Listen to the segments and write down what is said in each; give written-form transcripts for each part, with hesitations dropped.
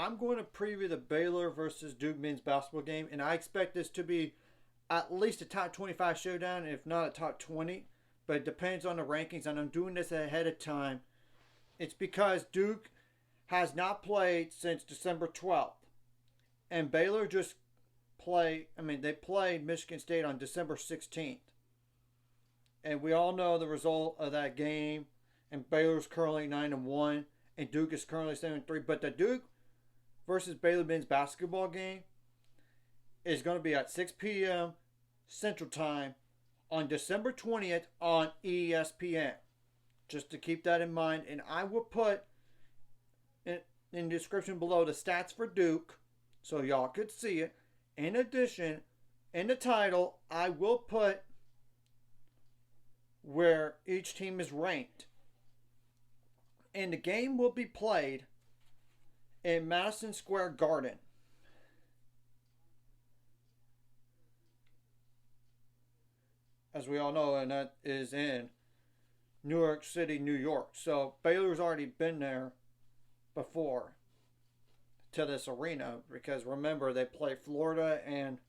I'm going to preview the Baylor versus Duke men's basketball game, and I expect this to be at least a top 25 showdown, if not a top 20. But it depends on the rankings, and I'm doing this ahead of time. It's because Duke has not played since December 12th, and Baylor just they played Michigan State on December 16th. And we all know the result of that game. And Baylor's currently 9-1, and Duke is currently 7-3. But the Duke versus Baylor men's basketball game is going to be at 6 p.m. Central Time on December 20th on ESPN. Just to keep that in mind. And I will put in the description below the stats for Duke so y'all could see it. In addition, in the title, I will put where each team is ranked. And the game will be played in Madison Square Garden. As we all know, and that is in New York City, New York. So Baylor's already been there before to this arena because remember they play Florida and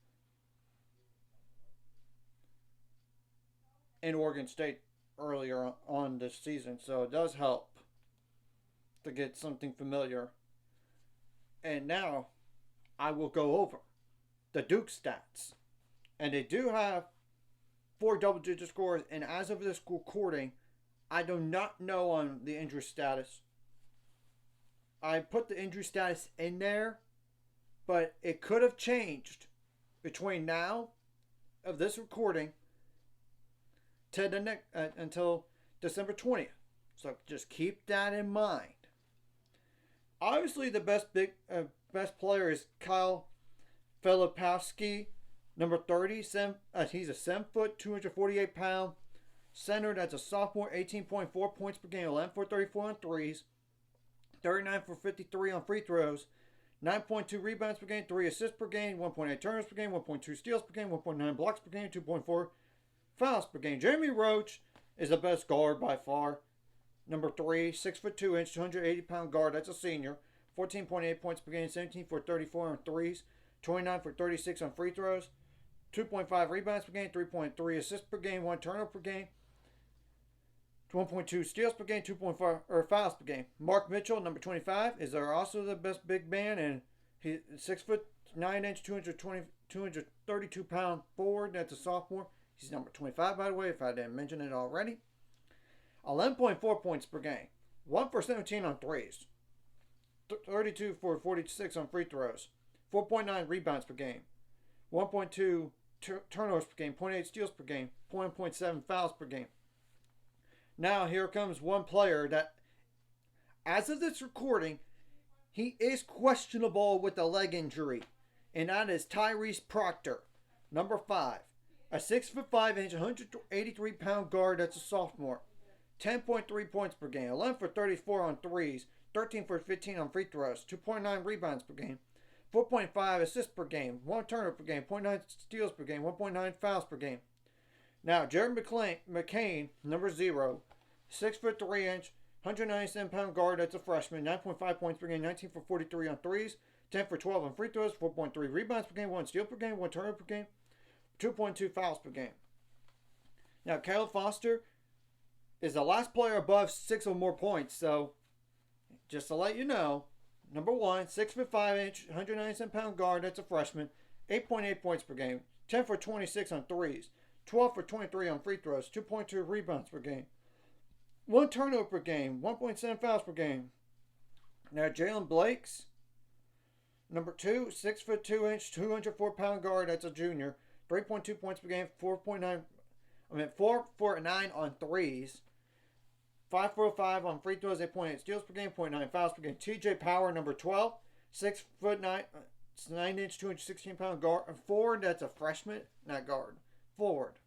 Oregon State earlier on this season. So it does help to get something familiar. And now I will go over the Duke stats. And they do have 4 double-digit scores. And as of this recording, I do not know on the injury status. I put the injury status in there, but it could have changed between now of this recording to the next until December 20th. So just keep that in mind. Obviously, the best player is Kyle Filipowski, number 30. He's a 7-foot, 248-pound center. That's a sophomore, 18.4 points per game, 11 for 34 on threes, 39 for 53 on free throws, 9.2 rebounds per game, 3 assists per game, 1.8 turnovers per game, 1.2 steals per game, 1.9 blocks per game, 2.4 fouls per game. Jeremy Roach is the best guard by far. Number 3, 6'2", 280-pound guard. That's a senior. 14.8 points per game, 17 for 34 on threes, 29 for 36 on free throws, 2.5 rebounds per game, 3.3 assists per game, 1 turnover per game, 1.2 steals per game, 2.5 fouls per game. Mark Mitchell, number 25, is also the best big man, and he's 6'9", 232-pound forward. That's a sophomore. He's number 25, by the way, if I didn't mention it already. 11.4 points per game. 1 for 17 on threes. 32 for 46 on free throws. 4.9 rebounds per game. 1.2 turnovers per game. 0.8 steals per game. 1.7 fouls per game. Now here comes one player that, as of this recording, he is questionable with a leg injury. And that is Tyrese Proctor, number 5. A 6'5", 183-pound guard that's a sophomore. 10.3 points per game, 11 for 34 on threes, 13 for 15 on free throws, 2.9 rebounds per game, 4.5 assists per game, 1 turnover per game, 0.9 steals per game, 1.9 fouls per game. Now, Jared McCain, number 0, 6'3", 197-pound guard, that's a freshman, 9.5 points per game, 19 for 43 on threes, 10 for 12 on free throws, 4.3 rebounds per game, 1 steal per game, 1 turnover per game, 2.2 fouls per game. Now, Caleb Foster is the last player above 6 or more points. So, just to let you know, number 1, 6'5", 197-pound guard, that's a freshman, 8.8 points per game, 10 for 26 on threes, 12 for 23 on free throws, 2.2 rebounds per game, 1 turnover per game, 1.7 fouls per game. Now, Jalen Blakes, number 2, 6'2", 204-pound guard, that's a junior, 3.2 points per game, 4 for 9 on threes, 5 for 5 on free throws, 8.8 steals per game, 0.9 fouls per game. TJ Power, number 12, 6'9", 216-pound guard, forward. That's a freshman, not guard. Forward.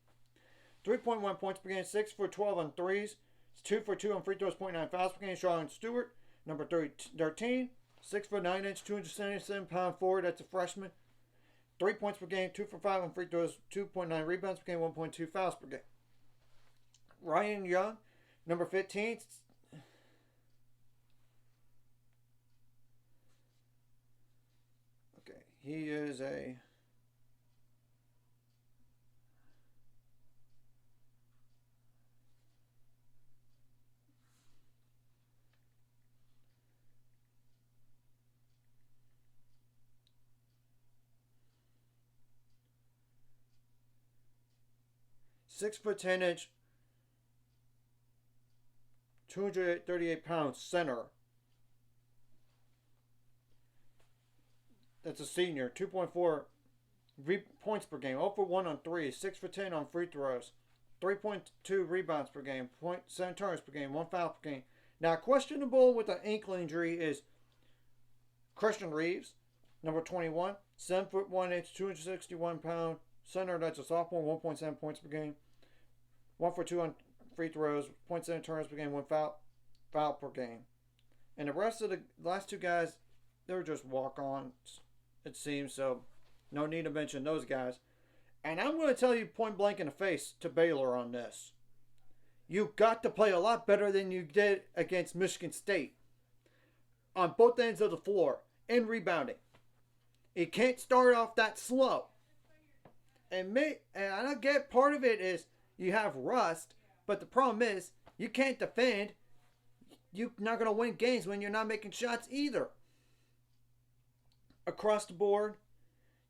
3.1 points per game, 6 for 12 on threes, 2 for 2 on free throws, 0.9 fouls per game. Sean Stewart, number 13, 6'9", 277-pound forward. That's a freshman. 3 points per game, 2 for 5 on free throws, 2.9 rebounds per game, 1.2 fouls per game. Ryan Young, number 15, He is a 6'10" 238 pound center. That's a senior. 2.4 points per game. 0 for 1 on 3. 6 for 10 on free throws. 3.2 rebounds per game. 0.7 turnovers per game. 1 foul per game. Now, questionable with an ankle injury is Christian Reeves, number 21. 7'1", 261 pound center. That's a sophomore. 1.7 points per game. 1 for 2 on free throws. 0.7 turnovers per game. 1 foul per game. And the rest of the last two guys, they're just walk-ons, it seems. So no need to mention those guys. And I'm going to tell you point blank in the face to Baylor on this. You've got to play a lot better than you did against Michigan State on both ends of the floor and rebounding. It can't start off that slow. And I get part of it is you have rust, but the problem is you can't defend. You're not going to win games when you're not making shots either. Across the board,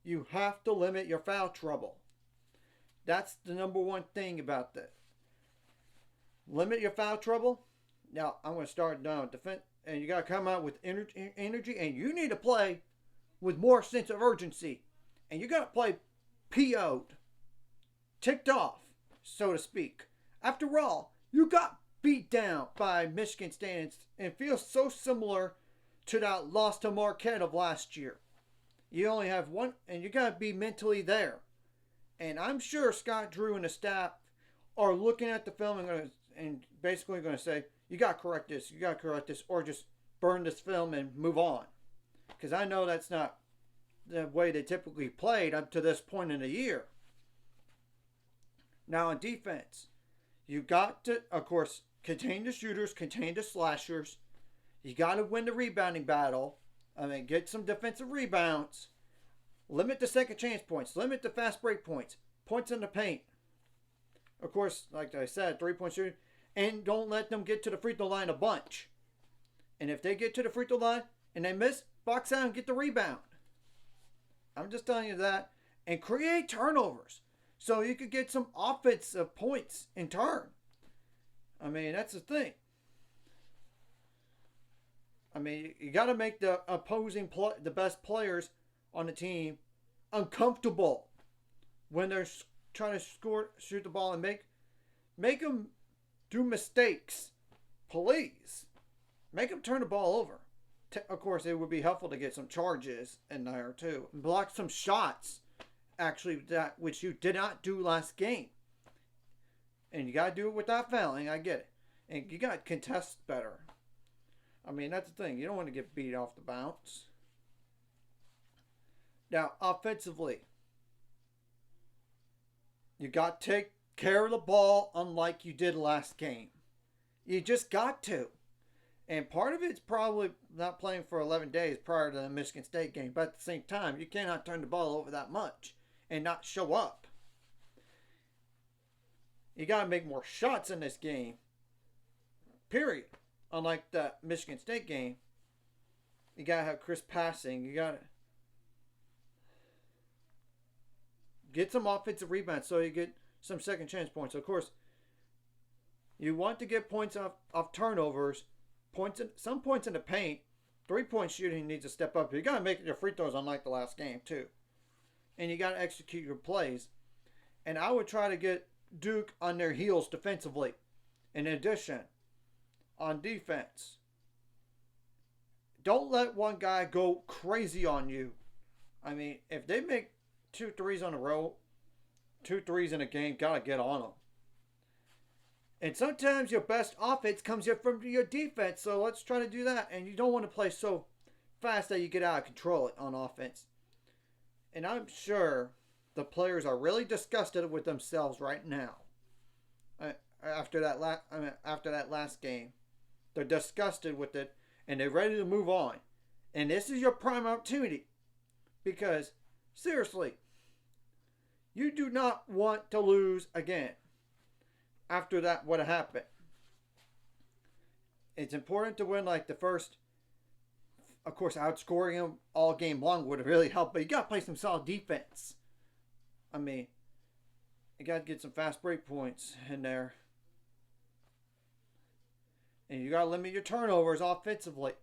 you have to limit your foul trouble. That's the number one thing about this. Limit your foul trouble. Now, I'm going to start down defense, and you got to come out with energy, and you need to play with more sense of urgency. And you got to play PO'd, ticked off, so to speak. After all, you got beat down by Michigan State, and feels so similar to that loss to Marquette of last year. You only have one, and you got to be mentally there. And I'm sure Scott Drew and the staff are looking at the film and basically going to say, you got to correct this, or just burn this film and move on. Because I know that's not the way they typically played up to this point in the year. Now, on defense, you got to, of course, contain the shooters, contain the slashers. You got to win the rebounding battle. Get some defensive rebounds. Limit the second chance points. Limit the fast break points. Points in the paint. Of course, like I said, 3-point shooting. And don't let them get to the free throw line a bunch. And if they get to the free throw line and they miss, box out and get the rebound. I'm just telling you that. And create turnovers so you could get some offensive points in turn. That's the thing. You got to make the opposing the best players on the team uncomfortable when they're trying to shoot the ball, and make them do mistakes. Please make them turn the ball over. Of course, it would be helpful to get some charges in there too, and block some shots. Actually, which you did not do last game, and you got to do it without fouling. I get it, and you got to contest better. That's the thing. You don't want to get beat off the bounce. Now, offensively, you got to take care of the ball unlike you did last game. You just got to. And part of it's probably not playing for 11 days prior to the Michigan State game. But at the same time, you cannot turn the ball over that much and not show up. You got to make more shots in this game. Period. Unlike the Michigan State game, you got to have crisp passing. You got to get some offensive rebounds so you get some second chance points. Of course, you want to get points off turnovers, some points in the paint. 3-point shooting needs to step up. You got to make your free throws unlike the last game too. And you got to execute your plays. And I would try to get Duke on their heels defensively. In addition, on defense, don't let one guy go crazy on you. If they make 2 threes on a row, 2 threes in a game, gotta get on them. And sometimes your best offense comes from your defense, so let's try to do that. And you don't want to play so fast that you get out of control on offense. And I'm sure the players are really disgusted with themselves right now. After that last game, they're disgusted with it, and they're ready to move on. And this is your prime opportunity Because, seriously, you do not want to lose again after that would have happened. It's important to win like the first. Of course, outscoring them all game long would have really helped, but you got to play some solid defense. I mean, you got to get some fast break points in there. And you got to limit your turnovers offensively.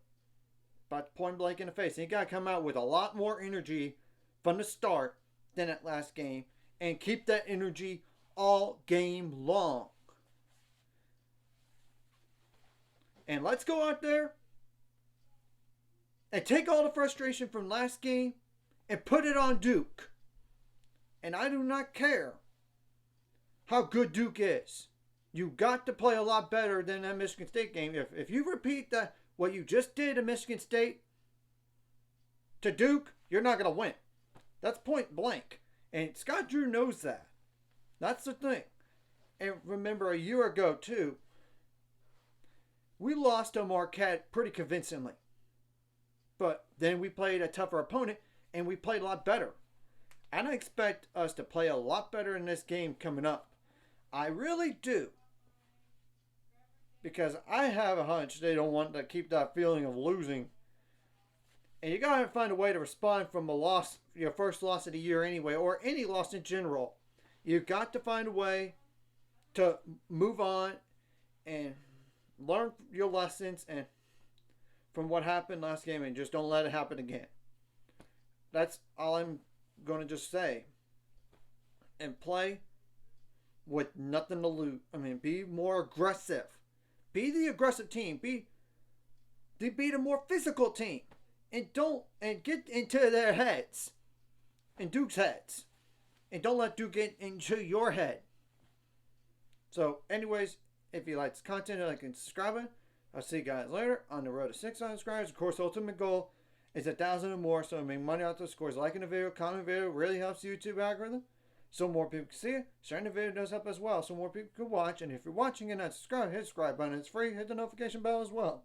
But point blank in the face. And you got to come out with a lot more energy from the start than that last game. And keep that energy all game long. And let's go out there and take all the frustration from last game and put it on Duke. And I do not care how good Duke is. You got to play a lot better than that Michigan State game. If you repeat what you just did in Michigan State to Duke, you're not going to win. That's point blank. And Scott Drew knows that. That's the thing. And remember, a year ago, too, we lost to Marquette pretty convincingly. But then we played a tougher opponent, and we played a lot better. And I expect us to play a lot better in this game coming up. I really do. Because I have a hunch they don't want to keep that feeling of losing. And you got to find a way to respond from a loss, your first loss of the year anyway, or any loss in general. You've got to find a way to move on and learn your lessons and from what happened last game and just don't let it happen again. That's all I'm going to just say. And play with nothing to lose. I mean, be more aggressive. Be the aggressive team. Be the more physical team. And get into their heads. In Duke's heads. And don't let Duke get into your head. So, anyways, if you like this content, like and subscribe. I'll see you guys later on the road to 600 subscribers. Of course, the ultimate goal is 1,000 or more. So, make money out the scores. Liking the video, commenting the video really helps the YouTube algorithm. So more people can see it. Sharing the video does help as well. So more people can watch. And if you're watching and not subscribed, hit the subscribe button. It's free. Hit the notification bell as well.